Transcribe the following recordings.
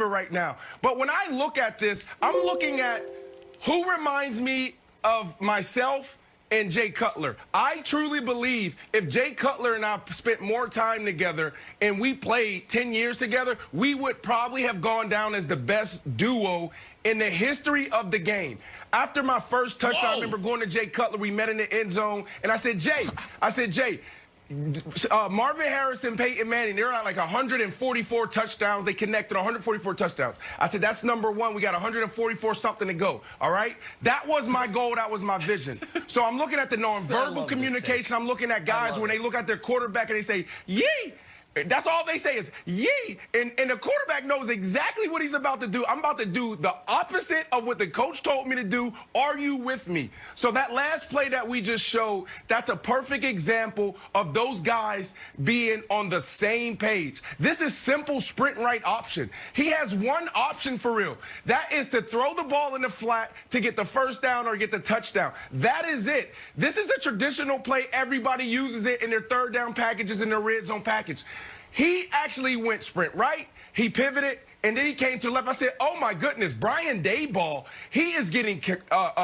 right now. But when I look at this, I'm looking at who reminds me of myself and Jay Cutler. I truly believe if Jay Cutler and I spent more time together and we played 10 years together, we would probably have gone down as the best duo in the history of the game. After my first touchdown, I remember going to Jay Cutler. We met in the end zone, and I said, Jay, Marvin Harrison, Peyton Manning, they're at like 144 touchdowns. They connected 144 touchdowns. I said, that's number one. We got 144 something to go. All right? That was my goal. That was my vision. So I'm looking at the nonverbal communication. I'm looking at guys when they look at their quarterback and they say, yee. That's all they say is, yee. And the quarterback knows exactly what he's about to do. I'm about to do the opposite of what the coach told me to do. Are you with me? So that last play that we just showed, that's a perfect example of those guys being on the same page. This is simple sprint right option. He has one option for real. That is to throw the ball in the flat to get the first down or get the touchdown. That is it. This is a traditional play. Everybody uses it in their third down packages and their red zone package. He actually went sprint right. He pivoted, and then he came to the left. I said, oh, my goodness, Brian Daboll, he is getting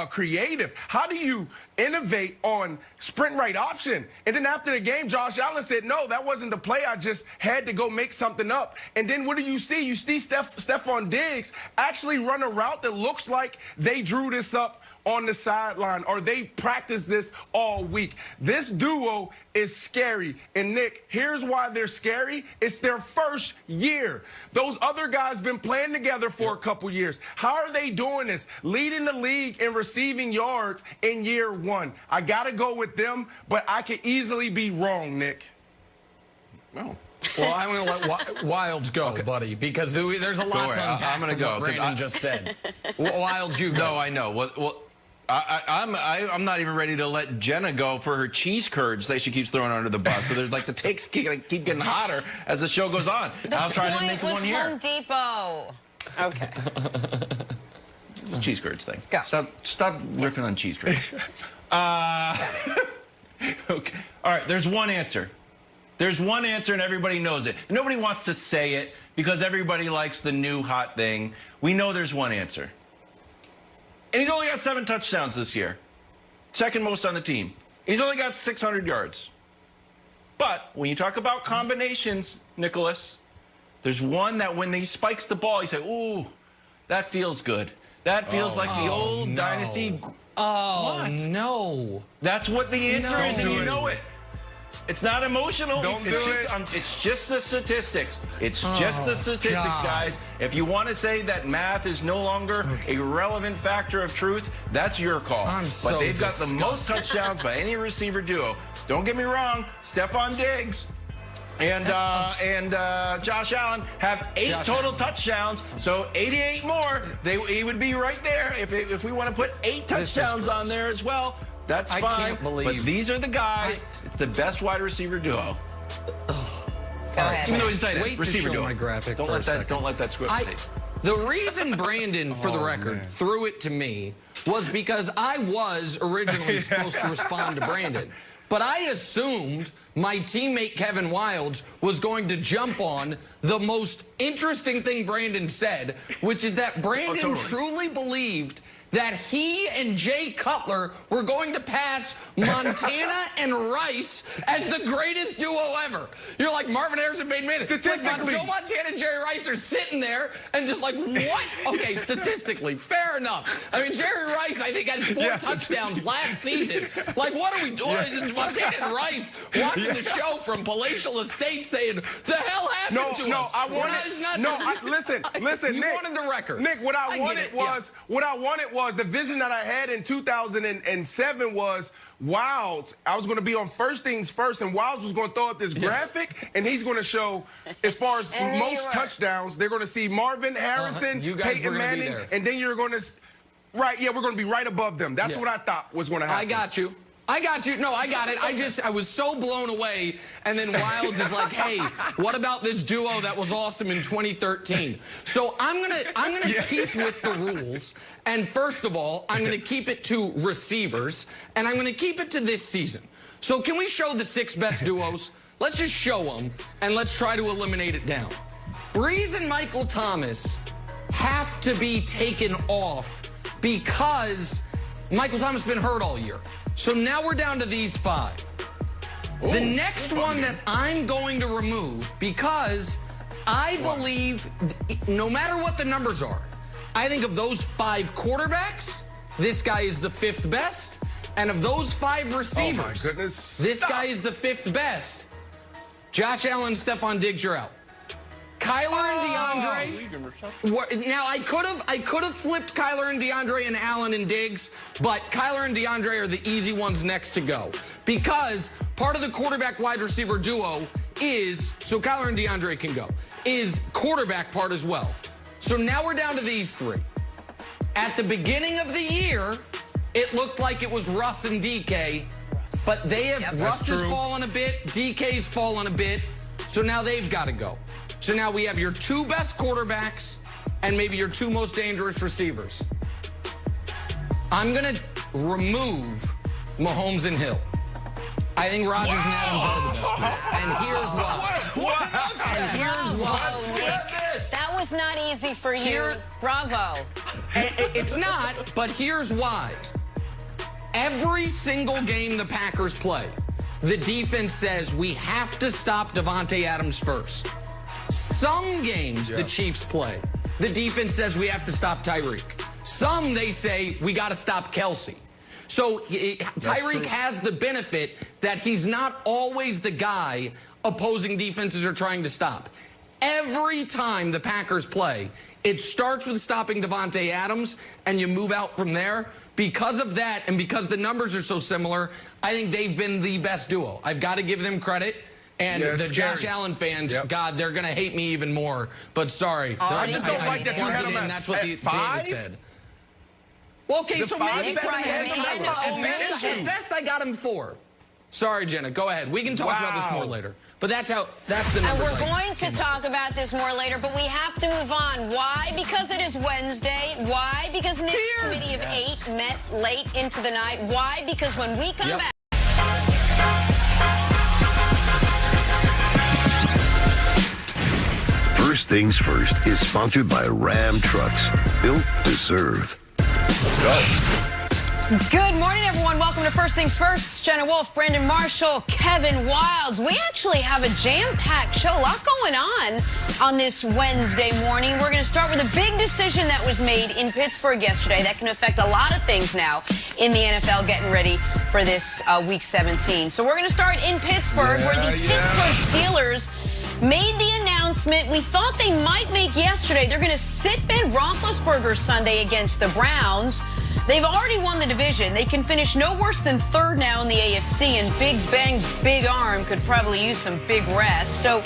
creative. How do you innovate on sprint right option? And then after the game, Josh Allen said, no, that wasn't the play. I just had to go make something up. And then what do you see? You see Stephon Diggs actually run a route that looks like they drew this up on the sideline, or they practiced this all week. This duo is scary. And, Nick, here's why they're scary. It's their first year. Those other guys been playing together for a couple years. How are they doing this? Leading the league in receiving yards in year one. I got to go with them, but I could easily be wrong, Nick. No. Well, I'm going to let Wilds go, buddy, because there's a lot to unpack. I'm going to go. What Brandon just said. Wilds, you go. No, I know. Well, I'm not even ready to let Jenna go for her cheese curds that she keeps throwing under the bus. So there's like the takes keep getting hotter as the show goes on. I was trying to make one here. Home Depot. Okay. Cheese curds thing. Go. Stop ripping on cheese curds. Okay. All right. There's one answer. There's one answer, and everybody knows it. Nobody wants to say it because everybody likes the new hot thing. We know there's one answer. And he's only got 7 touchdowns this year. Second most on the team. He's only got 600 yards. But when you talk about combinations, Nicholas, there's one that when he spikes the ball, you say, ooh, that feels good. That feels like the old dynasty. Oh, no. That's what the answer is, and you know it. It's not emotional. It's just the statistics. It's just the statistics, guys. If you want to say that math is no longer a relevant factor of truth, that's your call. But they've got the most touchdowns by any receiver duo. Don't get me wrong, Stephon Diggs and Josh Allen have 8 total touchdowns, so 88 more. He would be right there if we want to put 8 touchdowns on there as well. That's fine. I can't believe. But these are the guys. It's the best wide receiver duo. Go ahead. Even though he's tight end. Wait Receiver to show duo. my graphic Don't for let a that. second. Don't let that script tape. The reason Brandon, for the record, threw it to me was because I was originally supposed to respond to Brandon. But I assumed my teammate Kevin Wilds was going to jump on the most interesting thing Brandon said, which is that Brandon truly believed that he and Jay Cutler were going to pass Montana and Rice as the greatest duo ever. You're like Marvin Harrison, Peyton Manning. Statistically. Joe Montana and Jerry Rice are sitting there and just like, what? Okay, statistically, fair enough. I mean, Jerry Rice, I think, had 4 touchdowns last season. Like, what are we doing? Montana and Rice watching the show from Palatial Estate saying, the hell happened to us? Listen, You Nick, wanted the record. Nick, what I wanted was the vision that I had in 2007 was Wilds. I was going to be on First Things First, and Wilds was going to throw up this graphic, and he's going to show, as far as most touchdowns, they're going to see Marvin Harrison, Peyton Manning, and then you're going to, we're going to be right above them. That's what I thought was going to happen. I got you. No, I got it. I was so blown away. And then Wilds is like, hey, what about this duo that was awesome in 2013? So I'm gonna keep with the rules. And first of all, I'm gonna keep it to receivers, and I'm gonna keep it to this season. So can we show the 6 best duos? Let's just show them, and let's try to eliminate it down. Breeze and Michael Thomas have to be taken off because Michael Thomas has been hurt all year. So now we're down to these 5. The next one that I'm going to remove, because I believe no matter what the numbers are, I think of those 5 quarterbacks, this guy is the 5th best. And of those 5 receivers, this guy is the 5th best. Josh Allen, Stephon Diggs, you're out. Kyler and DeAndre. Now I could have flipped Kyler and DeAndre and Allen and Diggs, but Kyler and DeAndre are the easy ones next to go because part of the quarterback wide receiver duo is so Kyler and DeAndre can go is quarterback part as well. So now we're down to these 3. At the beginning of the year, it looked like it was Russ and DK, but they have Russ has fallen a bit, DK's fallen a bit, so now they've got to go. So now we have your 2 best quarterbacks and maybe your 2 most dangerous receivers. I'm going to remove Mahomes and Hill. I think Rodgers and Adams are the best 2. And here's why. And here's why. That was not easy for you. Bravo. It's not, but here's why. Every single game the Packers play, the defense says we have to stop Davante Adams first. Some games the Chiefs play, the defense says we have to stop Tyreek. Some they say we got to stop Kelsey. So Tyreek has the benefit that he's not always the guy opposing defenses are trying to stop. Every time the Packers play, it starts with stopping Davante Adams, and you move out from there. Because of that, and because the numbers are so similar, I think they've been the best duo. I've got to give them credit. And the Josh Allen fans, God, they're going to hate me even more. But sorry. I just don't like that you had them that's what the Davis said. Well, okay, so maybe at best I got him 4. Sorry, Jenna. Go ahead. We can talk about this more later. But that's the numbers. And we're going to talk about this more later, but we have to move on. Why? Because it is Wednesday. Why? Because Nick's committee of 8 met late into the night. Why? Because when we come back. First Things First is sponsored by Ram Trucks, built to serve. Go. Good morning, everyone. Welcome to First Things First. Jenna Wolf, Brandon Marshall, Kevin Wildes. We actually have a jam-packed show. A lot going on this Wednesday morning. We're going to start with a big decision that was made in Pittsburgh yesterday that can affect a lot of things now in the NFL getting ready for this Week 17. So we're going to start in Pittsburgh, where the Pittsburgh Steelers made the announcement we thought they might make yesterday. They're going to sit Ben Roethlisberger Sunday against the Browns. They've already won the division. They can finish no worse than 3rd now in the AFC, and Big Ben's big arm could probably use some big rest. So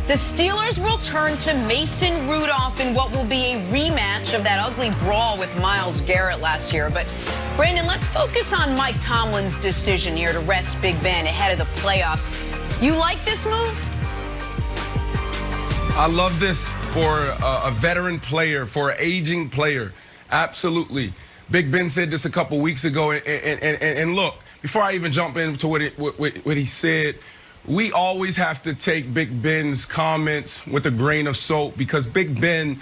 the Steelers will turn to Mason Rudolph in what will be a rematch of that ugly brawl with Myles Garrett last year. But, Brandon, let's focus on Mike Tomlin's decision here to rest Big Ben ahead of the playoffs. You like this move? I love this for a veteran player, for an aging player. Absolutely. Big Ben said this a couple weeks ago, and look, before I even jump into what he said, we always have to take Big Ben's comments with a grain of salt because Big Ben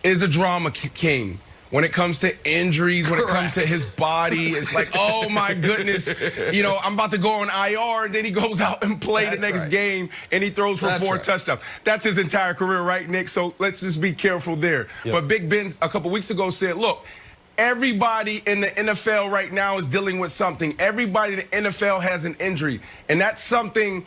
is a drama king. When it comes to injuries, when it comes to his body, it's like, oh, my goodness, you know, I'm about to go on IR, and then he goes out and play the next game, and he throws for 4 touchdowns. That's his entire career, right, Nick? So let's just be careful there. But Big Ben, a couple weeks ago, said, look, everybody in the NFL right now is dealing with something. Everybody in the NFL has an injury, and that's something